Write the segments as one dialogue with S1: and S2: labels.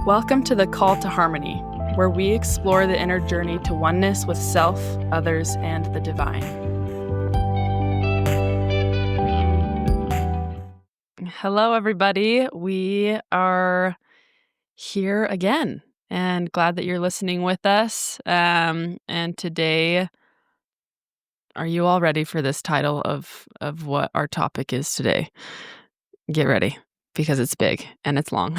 S1: Welcome to the Call to Harmony, where we explore the inner journey to oneness with self, others, and the divine. Hello, everybody. We are here again, and glad that you're listening with us. And today, are you all ready for this title of what our topic is today? Get ready, because it's big and it's long.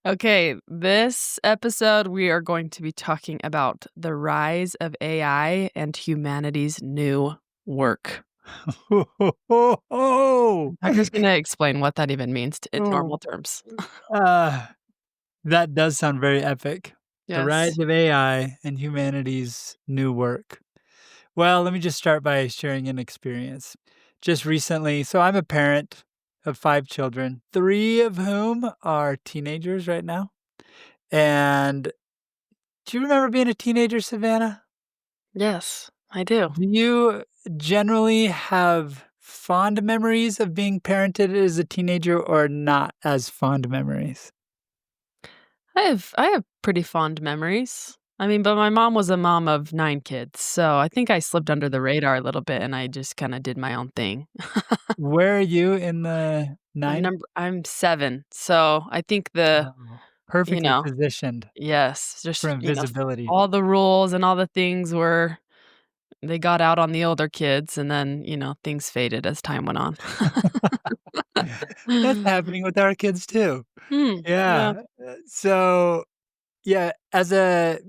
S1: Okay, this episode we are going to be talking about the rise of AI and humanity's new work. I'm just going to explain what that even means in normal terms.
S2: That does sound very epic.
S1: Yes.
S2: The rise of AI and humanity's new work. Well, let me just start by sharing an experience. Just recently, so I'm a parent of 5 children, 3 of whom are teenagers right now. And do you remember being a teenager, Savannah?
S1: Yes, I do.
S2: Do you generally have fond memories of being parented as a teenager or not as fond memories?
S1: I have pretty fond memories. I mean, but my mom was a mom of 9 kids, so I think I slipped under the radar a little bit, and I just kinda did my own thing.
S2: Where are you in the 9?
S1: I'm 7, so I think
S2: Oh, perfectly
S1: know
S2: positioned
S1: yes,
S2: for
S1: just,
S2: invisibility.
S1: all the rules and all the things they got out on the older kids, and then, things faded as time went on.
S2: That's happening with our kids too.
S1: Yeah.
S2: Yeah, yeah, as a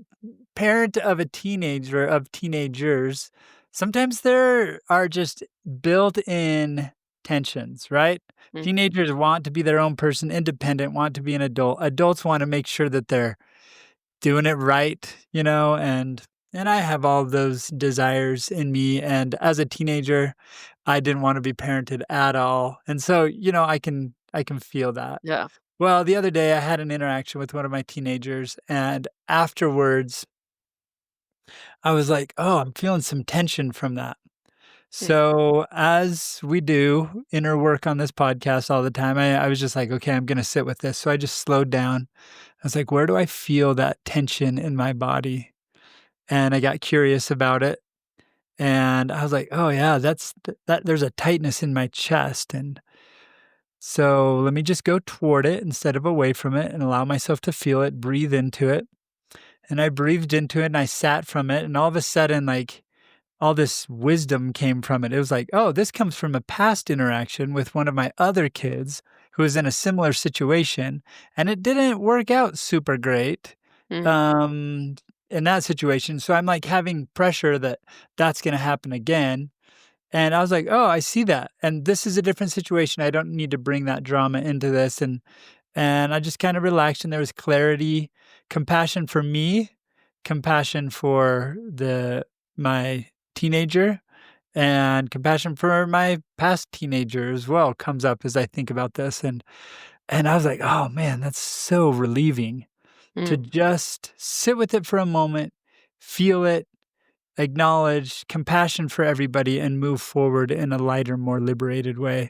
S2: parent of a teenager of teenagers, sometimes there are just built-in tensions, right?
S1: Mm,
S2: Teenagers want to be their own person, independent, want to be an adult. Adults wanna make sure that they're doing it right, and I have all of those desires in me, and as a teenager, I didn't wanna be parented at all, and so, I can feel that.
S1: yeah.
S2: Well, the other day, I had an interaction with one of my teenagers, and afterwards, I was like, "Oh, I'm feeling some tension from that."
S1: Yeah.
S2: So, as we do inner work on this podcast all the time, I was just like, "Okay, I'm gonna sit with this." So I just slowed down. I was like, "Where do I feel that tension in my body?" And I got curious about it, and I was like, "Oh, yeah, that there's a tightness in my chest," and so let me just go toward it instead of away from it and allow myself to feel it, breathe into it. And I breathed into it and I sat from it, and all of a sudden, like, all this wisdom came from it. It was like, "Oh, this comes from a past interaction with one of my other kids who was in a similar situation, and it didn't work out super great,
S1: Mm,
S2: um, in that situation." So I'm, like, having pressure that that's gonna happen again, and I was like, "Oh, I see that, and this is a different situation. I don't need to bring that drama into this," and I just kinda relaxed, and there was clarity, compassion for me, compassion for my teenager, and compassion for my past teenager as well comes up as I think about this, and I was like, "Oh, man, that's so relieving to
S1: mm,
S2: just sit with it for a moment, feel it, acknowledge compassion for everybody, and move forward in a lighter, more liberated way."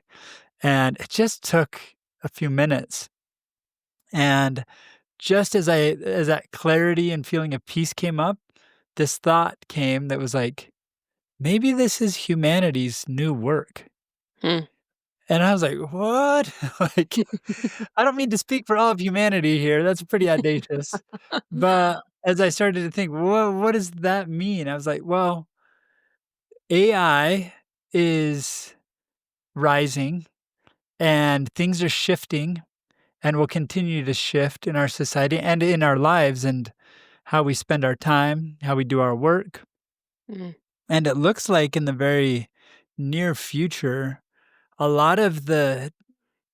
S2: And it just took a few minutes, and just as that clarity and feeling of peace came up, this thought came that was like, "Maybe this is humanity's new work."
S1: mm.
S2: And I was like, "What?" Like, I don't mean to speak for all of humanity here, that's pretty audacious. But as I started to think, what does that mean?" I was like, "Well, AI is rising, and things are shifting and will continue to shift in our society and in our lives and how we spend our time, how we do our work.
S1: Mm,
S2: And it looks like in the very near future, a lot of the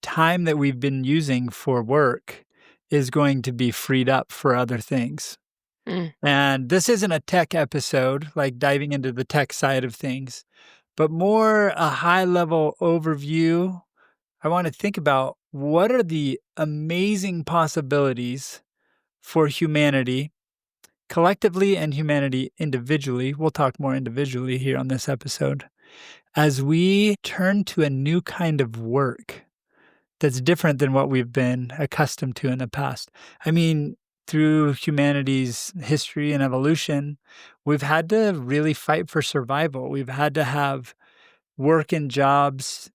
S2: time that we've been using for work is going to be freed up for other things.
S1: mm,
S2: And this isn't a tech episode, like diving into the tech side of things, but more a high level overview. I want to think about what are the amazing possibilities for humanity collectively and humanity individually. We'll talk more individually here on this episode as we turn to a new kind of work that's different than what we've been accustomed to in the past. I mean, through humanity's history and evolution, we've had to really fight for survival. We've had to have work and jobs.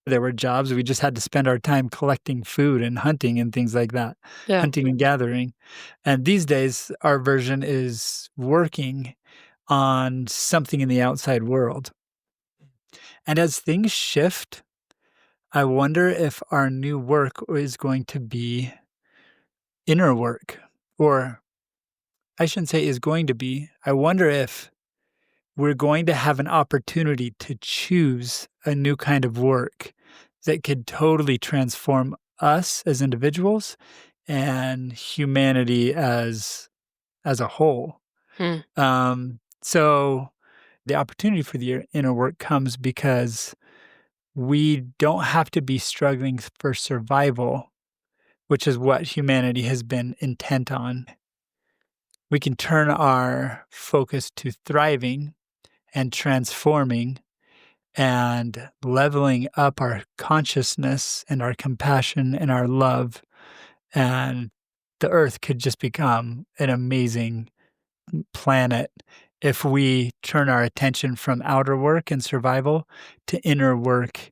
S2: There were jobs we just had to spend our time collecting food and hunting and things like that,
S1: Yeah.
S2: hunting and gathering. And these days, our version is working on something in the outside world. And as things shift, I wonder if our new work is going to be inner work, or I shouldn't say is going to be. I wonder if we're going to have an opportunity to choose a new kind of work that could totally transform us as individuals and humanity as a whole.
S1: Hmm.
S2: So the opportunity for the inner work comes because we don't have to be struggling for survival, which is what humanity has been intent on. We can turn our focus to thriving and transforming and leveling up our consciousness and our compassion and our love. And the earth could just become an amazing planet if we turn our attention from outer work and survival to inner work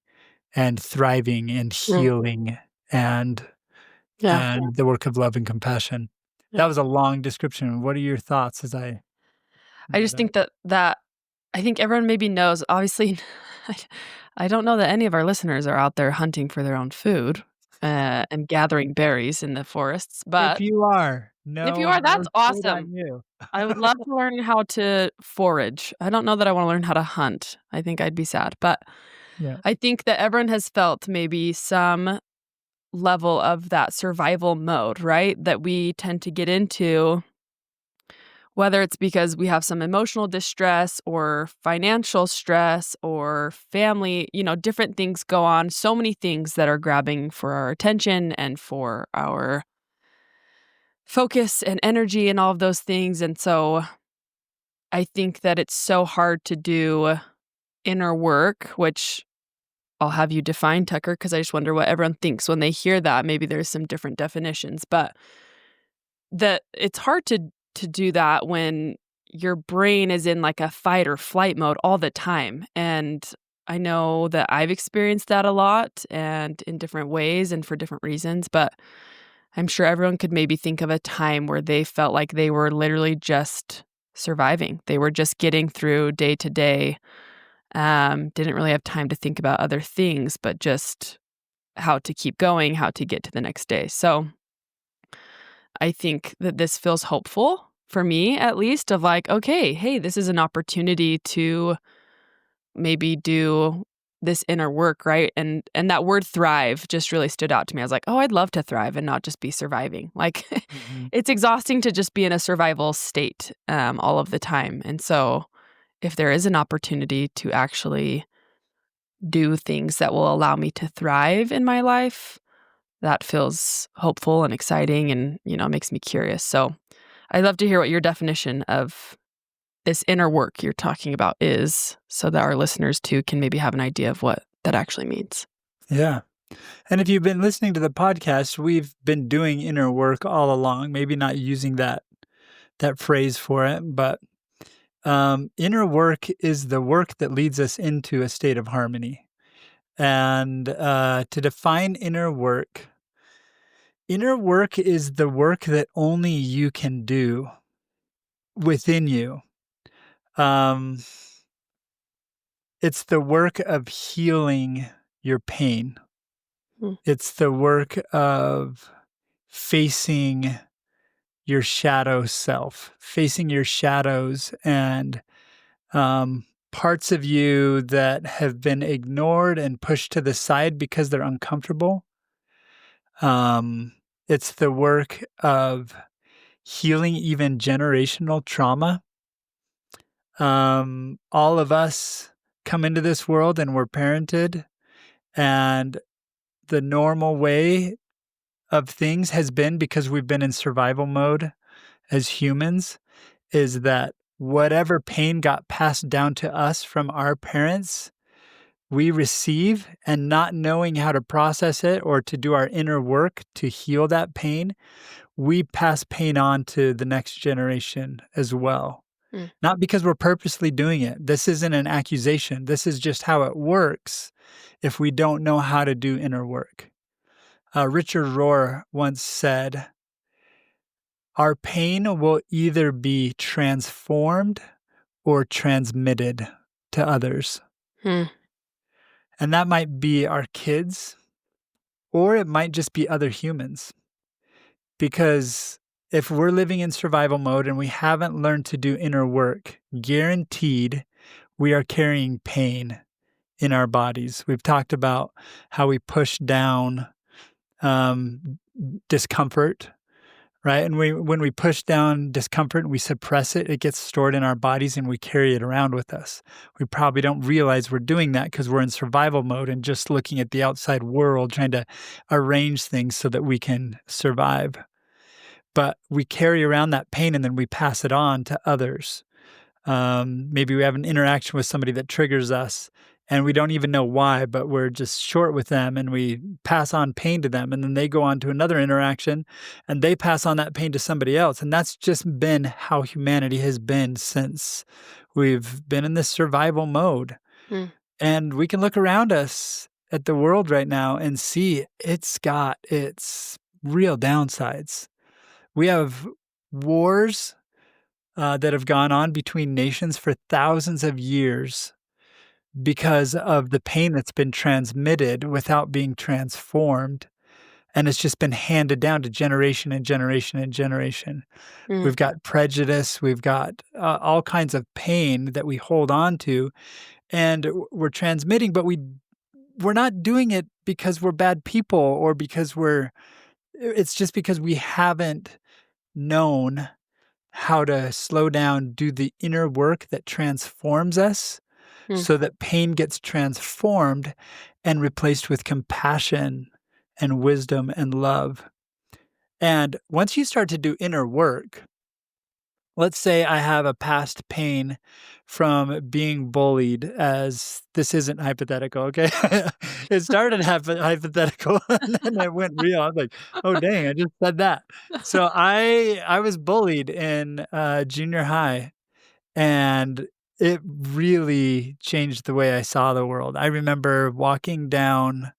S2: and thriving and
S1: Mm.
S2: healing and
S1: Yeah.
S2: the work of love and compassion.
S1: Yeah.
S2: That was a long description. What are your thoughts as I
S1: I
S2: that
S1: just
S2: up?
S1: think that I think everyone maybe knows, obviously, I I don't know that any of our listeners are out there hunting for their own food, and gathering berries in the forests,
S2: If
S1: but
S2: you are,
S1: if you
S2: no,
S1: are, that's
S2: shade
S1: awesome.
S2: on you.
S1: I would love to learn how to forage. I don't know that I wanna learn how to hunt. I think I'd be sad, but
S2: Yeah.
S1: I think that everyone has felt maybe some level of that survival mode, right? That we tend to get into, whether it's because we have some emotional distress or financial stress or family, different things go on, so many things that are grabbing for our attention and for our focus and energy and all of those things. And so I think that it's so hard to do inner work, which I'll have you define, Tucker, because I just wonder what everyone thinks when they hear that. Maybe there's some different definitions, but that it's hard to do that when your brain is in like a fight or flight mode all the time. And I know that I've experienced that a lot and in different ways and for different reasons, but I'm sure everyone could maybe think of a time where they felt like they were literally just surviving. They were just getting through day to day. Didn't really have time to think about other things, but just how to keep going, how to get to the next day. So I think that this feels hopeful for me, at least, of like, okay, hey, this is an opportunity to maybe do this inner work, right? And that word thrive just really stood out to me. I was like, oh, I'd love to thrive and not just be surviving. Like
S2: Mhm.
S1: it's exhausting to just be in a survival state all of the time. And so if there is an opportunity to actually do things that will allow me to thrive in my life, that feels hopeful and exciting and, makes me curious. So I'd love to hear what your definition of this inner work you're talking about is, so that our listeners too can maybe have an idea of what that actually means.
S2: Yeah. And if you've been listening to the podcast, we've been doing inner work all along, maybe not using that phrase for it, but inner work is the work that leads us into a state of harmony. And to define inner work is the work that only you can do within you. Um, it's the work of healing your pain.
S1: Mm.
S2: It's the work of facing your shadow self, facing your shadows and parts of you that have been ignored and pushed to the side because they're uncomfortable. Um, it's the work of healing even generational trauma. All of us come into this world and we're parented, and the normal way of things has been, because we've been in survival mode as humans, is that whatever pain got passed down to us from our parents we receive and not knowing how to process it or to do our inner work to heal that pain, we pass pain on to the next generation as well.
S1: Mm,
S2: Not because we're purposely doing it. This isn't an accusation. This is just how it works if we don't know how to do inner work. Richard Rohr once said, our pain will either be transformed or transmitted to others.
S1: mm,
S2: And that might be our kids, or it might just be other humans. Because if we're living in survival mode and we haven't learned to do inner work, guaranteed we are carrying pain in our bodies. We've talked about how we push down discomfort, right? And when we push down discomfort and we suppress it, it gets stored in our bodies and we carry it around with us. We probably don't realize we're doing that because we're in survival mode and just looking at the outside world, trying to arrange things so that we can survive. But we carry around that pain and then we pass it on to others. Maybe we have an interaction with somebody that triggers us and we don't even know why, but we're just short with them and we pass on pain to them. And then they go on to another interaction and they pass on that pain to somebody else. And that's just been how humanity has been since we've been in this survival mode.
S1: mm,
S2: And we can look around us at the world right now and see it's got its real downsides. We have wars that have gone on between nations for thousands of years because of the pain that's been transmitted without being transformed. And it's just been handed down to generation and generation and generation.
S1: mm,
S2: We've got prejudice, we've got all kinds of pain that we hold on to, and we're transmitting, but we're not doing it because we're bad people or because it's just because we haven't known how to slow down, do the inner work that transforms us
S1: mm,
S2: so that pain gets transformed and replaced with compassion and wisdom and love. And once you start to do inner work, let's say I have a past pain from being bullied, as this isn't hypothetical, okay? It started hypothetical and then it went real. I was like, oh, dang, I just said that. So I was bullied in junior high, and it really changed the way I saw the world. I remember walking down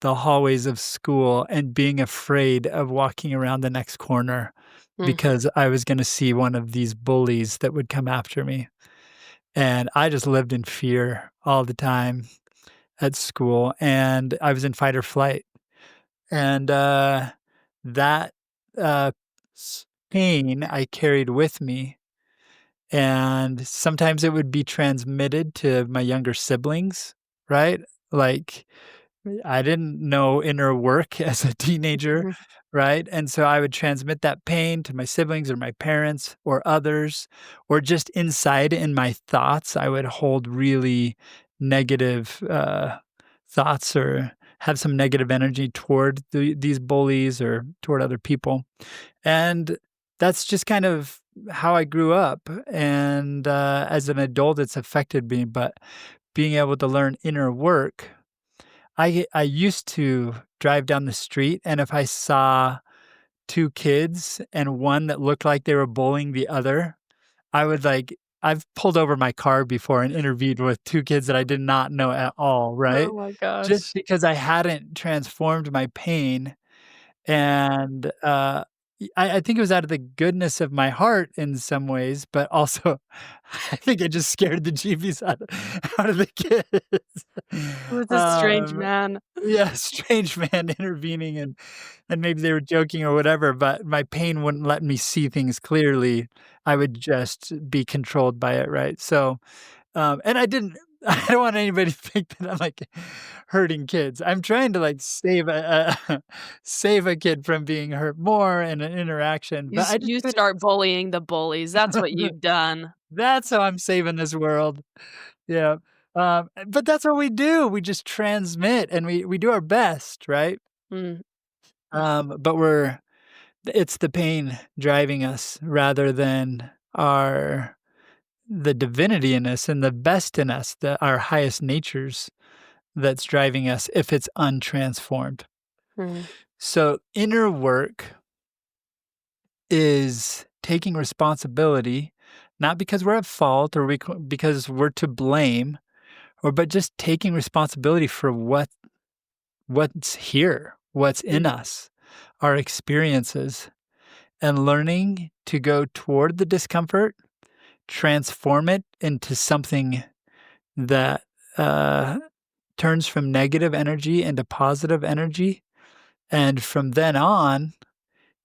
S2: the hallways of school and being afraid of walking around the next corner
S1: mm,
S2: because I was gonna see one of these bullies that would come after me, and I just lived in fear all the time at school, and I was in fight or flight, and, that, uh, pain I carried with me, and sometimes it would be transmitted to my younger siblings, right? Like, I didn't know inner work as a teenager,
S1: mhm,
S2: right? And so I would transmit that pain to my siblings or my parents or others, or just inside in my thoughts, I would hold really negative thoughts or have some negative energy toward these bullies or toward other people. And that's just kind of how I grew up. And as an adult, it's affected me. But being able to learn inner work, I used to drive down the street, and if I saw 2 kids and one that looked like they were bullying the other, I would, I've pulled over my car before and interviewed with 2 kids that I did not know at all,
S1: oh
S2: right?
S1: my
S2: Just
S1: gosh.
S2: because I hadn't transformed my pain, and, I think it was out of the goodness of my heart in some ways, but also I think it just scared the jeebies out of the kids.
S1: It was a strange
S2: Um,
S1: man.
S2: yeah, strange man intervening and maybe they were joking or whatever, but my pain wouldn't let me see things clearly. I would just be controlled by it, right? So, and I didn't I don't want anybody to think that I'm, like, hurting kids. I'm trying to, like, save save a kid from being hurt more in an interaction, but I just
S1: You
S2: couldn't.
S1: start bullying the bullies, that's what you've done.
S2: That's how I'm saving this world. Yeah. But that's what we do. We just transmit and we do our best, right?
S1: Mm,
S2: But it's the pain driving us rather than the divinity in us and the best in us, our highest natures. that's driving us if it's untransformed.
S1: Mm,
S2: So inner work is taking responsibility, not because we're at fault or because we're to blame, but just taking responsibility for what's here, what's in
S1: mm,
S2: us, our experiences, and learning to go toward the discomfort, transform it into something that uh, turns from negative energy into positive energy. And from then on,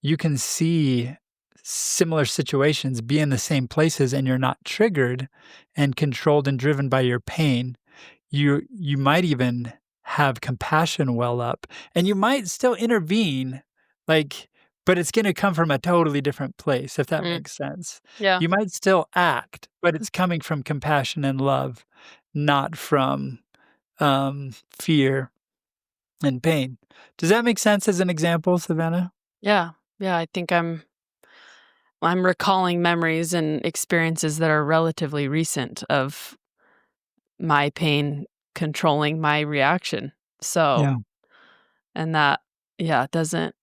S2: you can see similar situations be in the same places and you're not triggered and controlled and driven by your pain. You might even have compassion well up, and you might still intervene, like, but it's gonna come from a totally different place, if that
S1: mm.
S2: makes sense.
S1: Yeah.
S2: You might still act, but it's coming from compassion and love, not from, fear and pain. Does that make sense as an example, Savannah?
S1: Yeah. Yeah, I think I'm recalling memories and experiences that are relatively recent of my pain controlling my reaction. So,
S2: Yeah.
S1: and that, yeah, it doesn't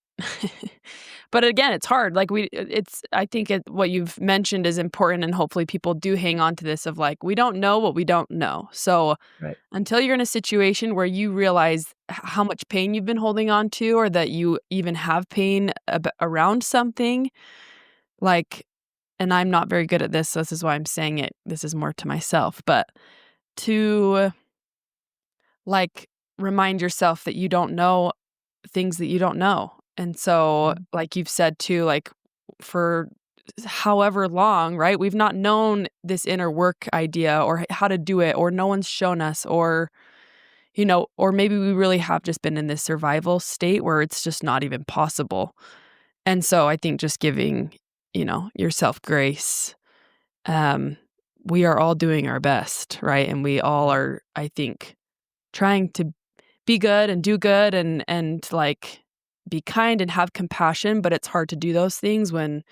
S1: but again, it's hard. Like it's I think what you've mentioned is important and hopefully people do hang on to this of like we don't know what we don't know. So,
S2: Right.
S1: until you're in a situation where you realize how much pain you've been holding on to or that you even have pain around something, like and I'm not very good at this, so this is why I'm saying it. This is more to myself, but to like remind yourself that you don't know things that you don't know. And so,
S2: Mm.
S1: like you've said too, like for however long, right? We've not known this inner work idea or how to do it, or no one's shown us, or, or maybe we really have just been in this survival state where it's just not even possible. And so I think just giving, yourself grace. Um, we are all doing our best, right? And we all are, I think, trying to be good and do good and like be kind and have compassion, but it's hard to do those things when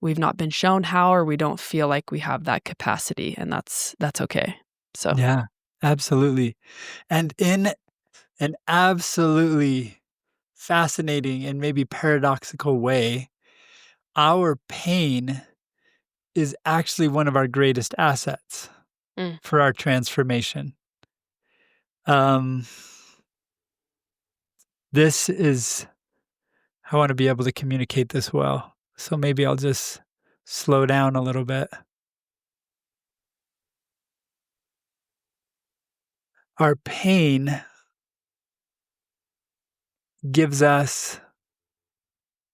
S1: we've not been shown how or we don't feel like we have that capacity, and that's okay. So,
S2: Yeah, absolutely. And in an absolutely fascinating and maybe paradoxical way, our pain is actually one of our greatest assets
S1: mm,
S2: for our transformation. Um, this is, I want to be able to communicate this well. So maybe I'll just slow down a little bit. Our pain gives us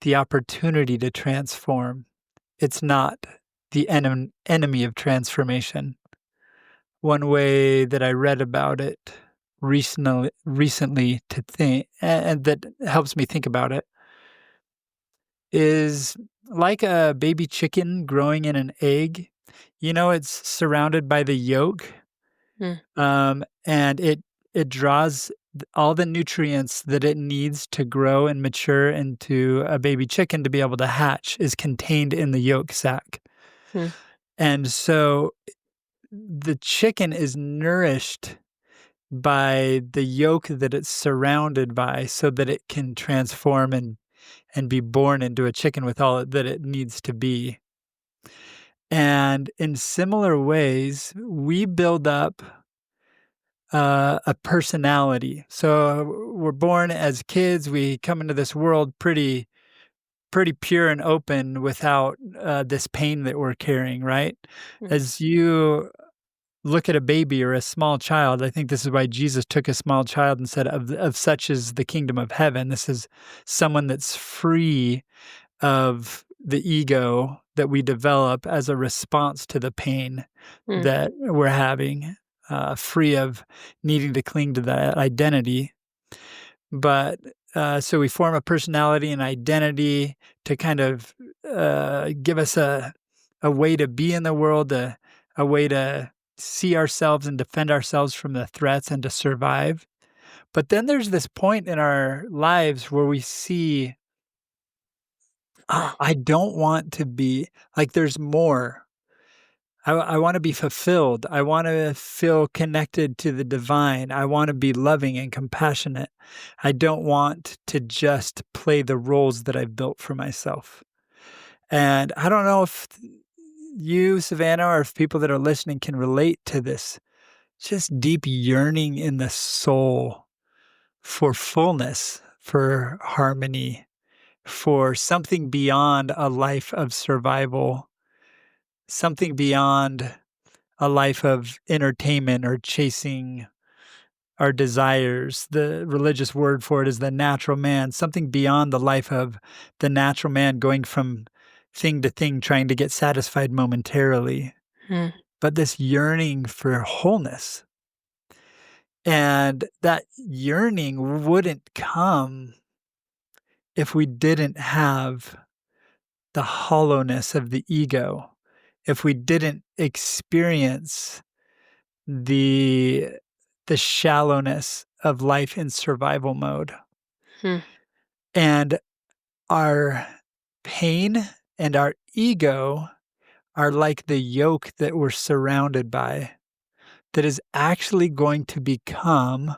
S2: the opportunity to transform. It's not the enemy of transformation. One way that I read about it recently to think and that helps me think about it is like a baby chicken growing in an egg. It's surrounded by the yolk,
S1: mm,
S2: and it draws all the nutrients that it needs to grow and mature into a baby chicken to be able to hatch is contained in the yolk sac.
S1: mm,
S2: And so the chicken is nourished by the yolk that it's surrounded by so that it can transform and be born into a chicken with all that it needs to be. And in similar ways, we build up a personality. So we're born as kids. We come into this world pretty pure and open without this pain that we're carrying. Right?
S1: mm,
S2: As you look at a baby or a small child, I think this is why Jesus took a small child and said, "Of such is the kingdom of heaven." This is someone that's free of the ego that we develop as a response to the pain
S1: mm,
S2: that we're having, free of needing to cling to that identity. But so we form a personality and identity to kind of give us a way to be in the world, a way to see ourselves and defend ourselves from the threats and to survive. But then there's this point in our lives where we see, I don't want to be like, there's more. I wanna be fulfilled. I wanna feel connected to the divine. I wanna be loving and compassionate. I don't want to just play the roles that I've built for myself. And I don't know if you, Savannah, or if people that are listening can relate to this just deep yearning in the soul for fullness, for harmony, for something beyond a life of survival, something beyond a life of entertainment or chasing our desires. The religious word for it is the natural man, something beyond the life of the natural man going from thing to thing, trying to get satisfied momentarily,
S1: Hmm.
S2: but this yearning for wholeness. And that yearning wouldn't come if we didn't have the hollowness of the ego, if we didn't experience the the shallowness of life in survival mode.
S1: Hmm.
S2: And our pain and our ego are like the yoke that we're surrounded by that is actually going to become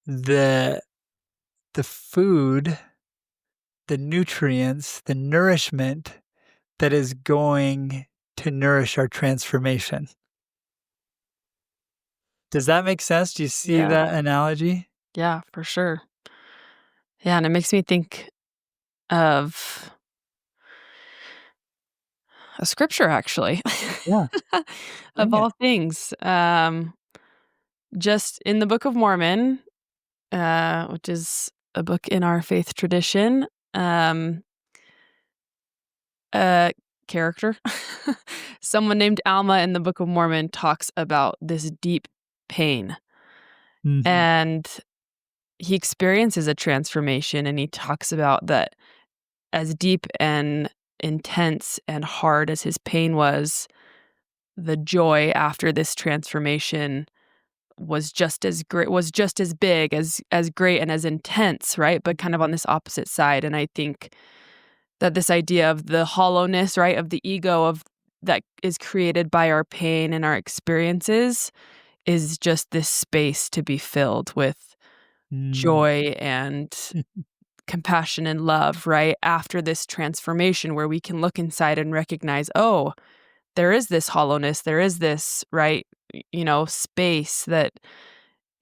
S2: the the food, the nutrients, the nourishment that is going to nourish our transformation. Does that make sense? Do you see
S1: Yeah.
S2: that analogy?
S1: Yeah, for sure. Yeah, and it makes me think of a scripture actually.
S2: Yeah,
S1: Of
S2: bring it.
S1: all things. Just in the Book of Mormon, which is a book in our faith tradition, a character, someone named Alma in the Book of Mormon talks about this deep pain,
S2: Mhm,
S1: and he experiences a transformation, and he talks about that as deep and intense and hard as his pain was, the joy after this transformation was just as big, as great and as intense, right? But kind of on this opposite side, and I think that this idea of the hollowness, right, of the ego of that is created by our pain and our experiences is just this space to be filled with
S2: mm,
S1: joy and compassion and love, right? After this transformation where we can look inside and recognize, oh, there is this hollowness, there is this, right, space that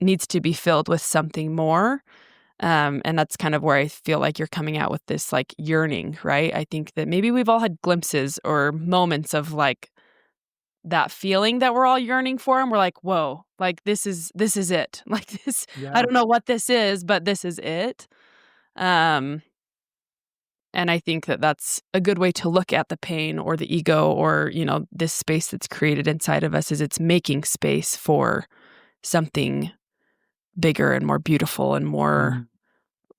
S1: needs to be filled with something more. And that's kind of where I feel like you're coming out with this like yearning, right? I think that maybe we've all had glimpses or moments of like that feeling that we're all yearning for, and we're like, whoa, like this is it. Like this, I
S2: yeah,
S1: don't know what this is, but this is it. Um, and I think that that's a good way to look at the pain or the ego or, this space that's created inside of us is it's making space for something bigger and more beautiful and more
S2: mhm,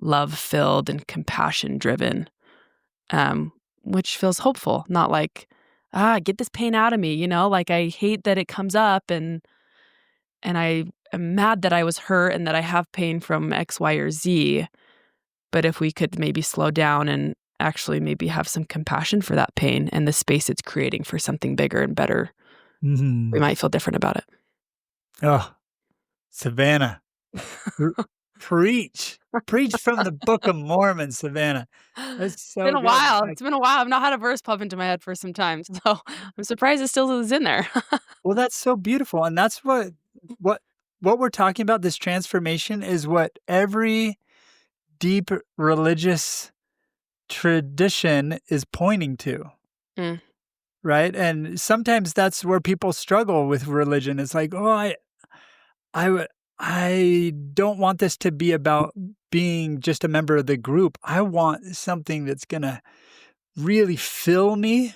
S1: love filled and compassion driven, um, which feels hopeful, not like, get this pain out of me, like I hate that it comes up and I am mad that I was hurt and that I have pain from X, Y, or Z. But if we could maybe slow down and actually maybe have some compassion for that pain and the space it's creating for something bigger and better, we
S2: mhm.
S1: might feel different about it.
S2: Oh, Savannah, r preach. Preach from the Book of Mormon, Savannah. That's
S1: It's been
S2: so
S1: a
S2: good.
S1: while.
S2: Like,
S1: It's been a while. I've not had a verse pop into my head for some time, so I'm surprised it still is in there.
S2: well, that's so beautiful, and that's what what we're talking about, this transformation is what every deep religious tradition is pointing to,
S1: Mm,
S2: right? And sometimes that's where people struggle with religion. It's like, "Oh, I would I don't want this to be about being just a member of the group. I want something that's gonna really fill me."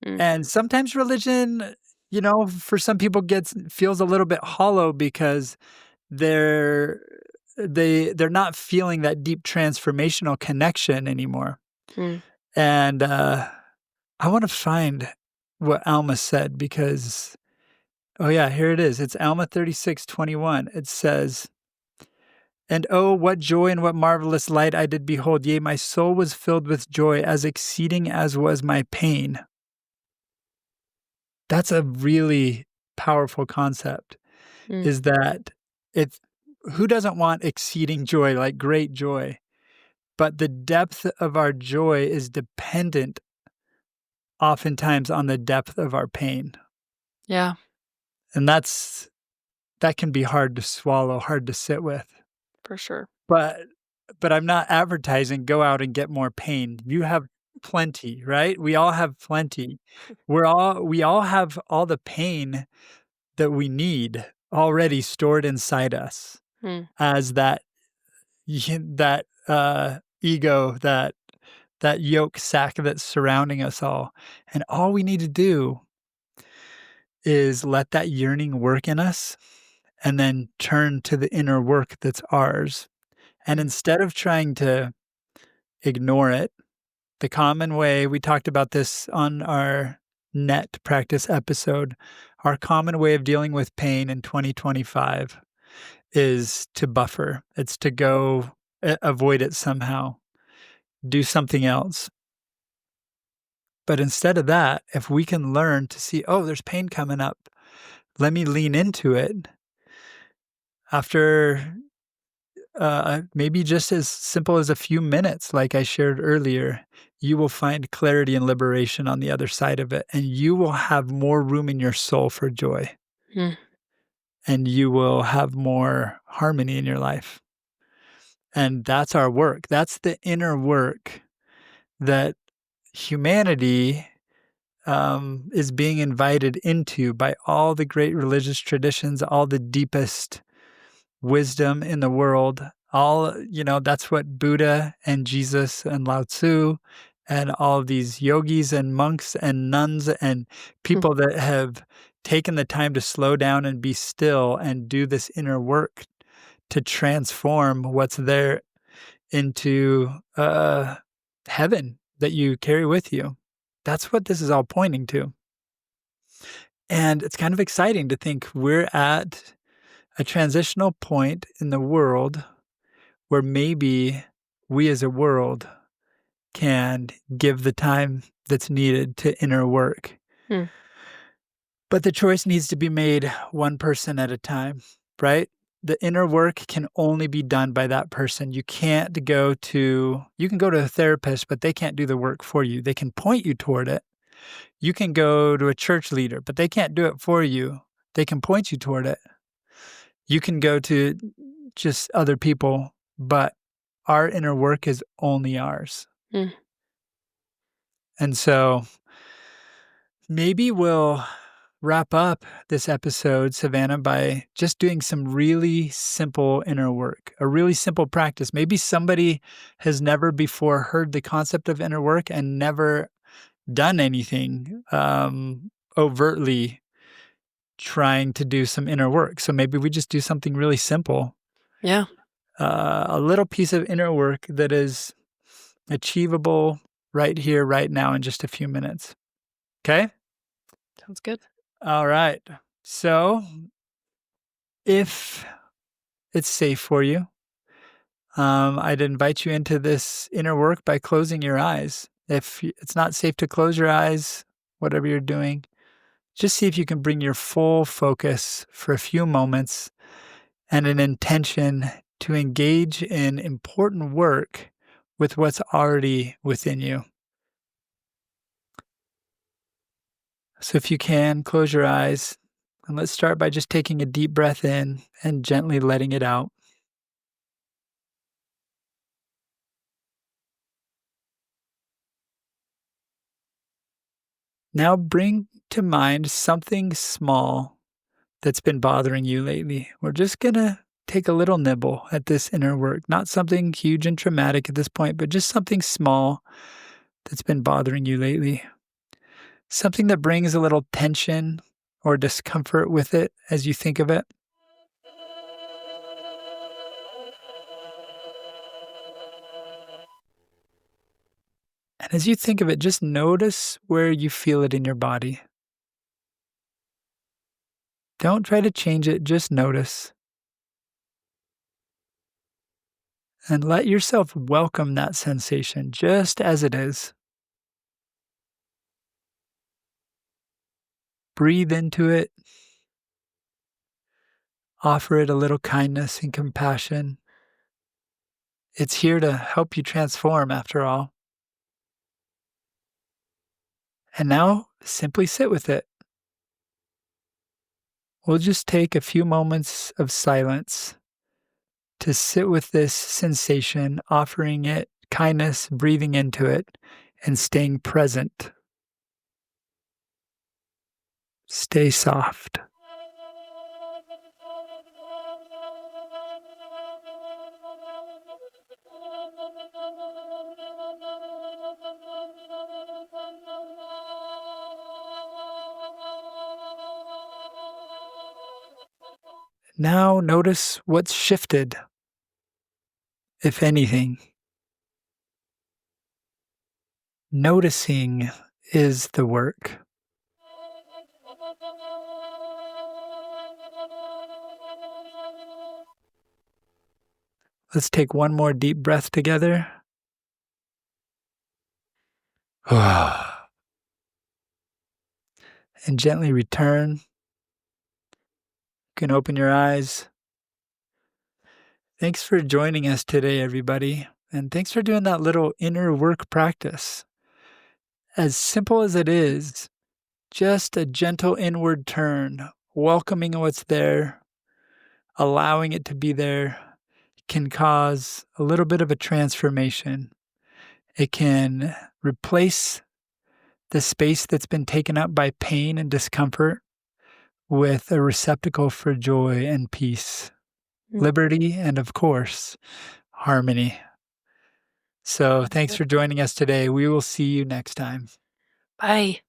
S1: mm,
S2: And sometimes religion, for some people gets feels a little bit hollow because they're they're not feeling that deep transformational connection anymore.
S1: mm.
S2: And, I wanna find what Alma said because oh, yeah, here it is. It's Alma 36:21. It says, "And oh, what joy and what marvelous light I did behold! Yea, my soul was filled with joy, as exceeding as was my pain." That's a really powerful concept,
S1: Mm.
S2: is that it's who doesn't want exceeding joy, like great joy? But the depth of our joy is dependent oftentimes on the depth of our pain.
S1: Yeah,
S2: And that can be hard to swallow, hard to sit with.
S1: for sure.
S2: But I'm not advertising go out and get more pain. You have plenty, right? We all have plenty. We all have all the pain that we need already stored inside us
S1: Mm.
S2: as ego, that yoke sack that's surrounding us all. And all we need to do is let that yearning work in us and then turn to the inner work that's ours. And
S1: Mm.
S2: instead of trying to ignore it, the common way, we talked about this on our net practice episode, our common way of dealing with pain in 2025 is to buffer. It's to go avoid it somehow, do something else. But instead of that, if we can learn to see, oh, there's pain coming up, let me lean into it. After maybe just as simple as a few minutes, like I shared earlier, you will find clarity and liberation on the other side of it, and you will have more room in your soul for joy,
S1: Mm.
S2: and you will have more harmony in your life. And that's our work. That's the inner work that humanity is being invited into by all the great religious traditions, all the deepest wisdom in the world. That's what Buddha and Jesus and Lao Tzu and all of these yogis and monks and nuns and
S1: Mm.
S2: people that have taken the time to slow down and be still and do this inner work to transform what's there into heaven that you carry with you. That's what this is all pointing to. And it's kind of exciting to think we're at a transitional point in the world where maybe we as a world can give the time that's needed to inner work.
S1: Mm.
S2: But the choice needs to be made one person at a time, right? The inner work can only be done by that person. You can go to a therapist, but they can't do the work for you. They can point you toward it. You can go to a church leader, but they can't do it for you. They can point you toward it. You can go to just other people, but our inner work is only ours.
S1: Mm.
S2: And so maybe we'll wrap up this episode, Savannah, by just doing some really simple inner work, a really simple practice. Maybe somebody has never before heard the concept of inner work and never done anything overtly trying to do some inner work. So maybe we just do something really simple,
S1: Yeah,
S2: a little piece of inner work that is achievable right here, right now, in just a few minutes. Okay?
S1: sounds good.
S2: All right. So if it's safe for you, I'd invite you into this inner work by closing your eyes. If it's not safe to close your eyes, whatever you're doing, just see if you can bring your full focus for a few moments and an intention to engage in important work with what's already within you. So if you can, close your eyes, and let's start by just taking a deep breath in and gently letting it out. Now bring to mind something small that's been bothering you lately. We're just going to take a little nibble at this inner work, not something huge and traumatic at this point, but just something small that's been bothering you lately. Something that brings a little tension or discomfort with it as you think of it. And as you think of it, just notice where you feel it in your body. Don't try to change it, just notice. And let yourself welcome that sensation just as it is. breathe into it. Offer it a little kindness and compassion. It's here to help you transform, after all. And now, simply sit with it. We'll just take a few moments of silence to sit with this sensation, offering it kindness, breathing into it, and staying present. Stay soft. Now notice what's shifted, if anything. Noticing is the work. Let's take one more deep breath together. And gently return. You can open your eyes. Thanks for joining us today, everybody. And thanks for doing that little inner work practice. As simple as it is, just a gentle inward turn, welcoming what's there, allowing it to be there, can cause a little bit of a transformation. It can replace the space that's been taken up by pain and discomfort with a receptacle for joy and peace, liberty, and of course, harmony. So thanks for joining us today. We will see you next time.
S1: Bye.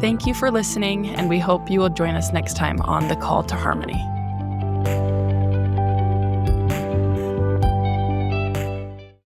S1: Thank you for listening, and we hope you will join us next time on The Call to Harmony.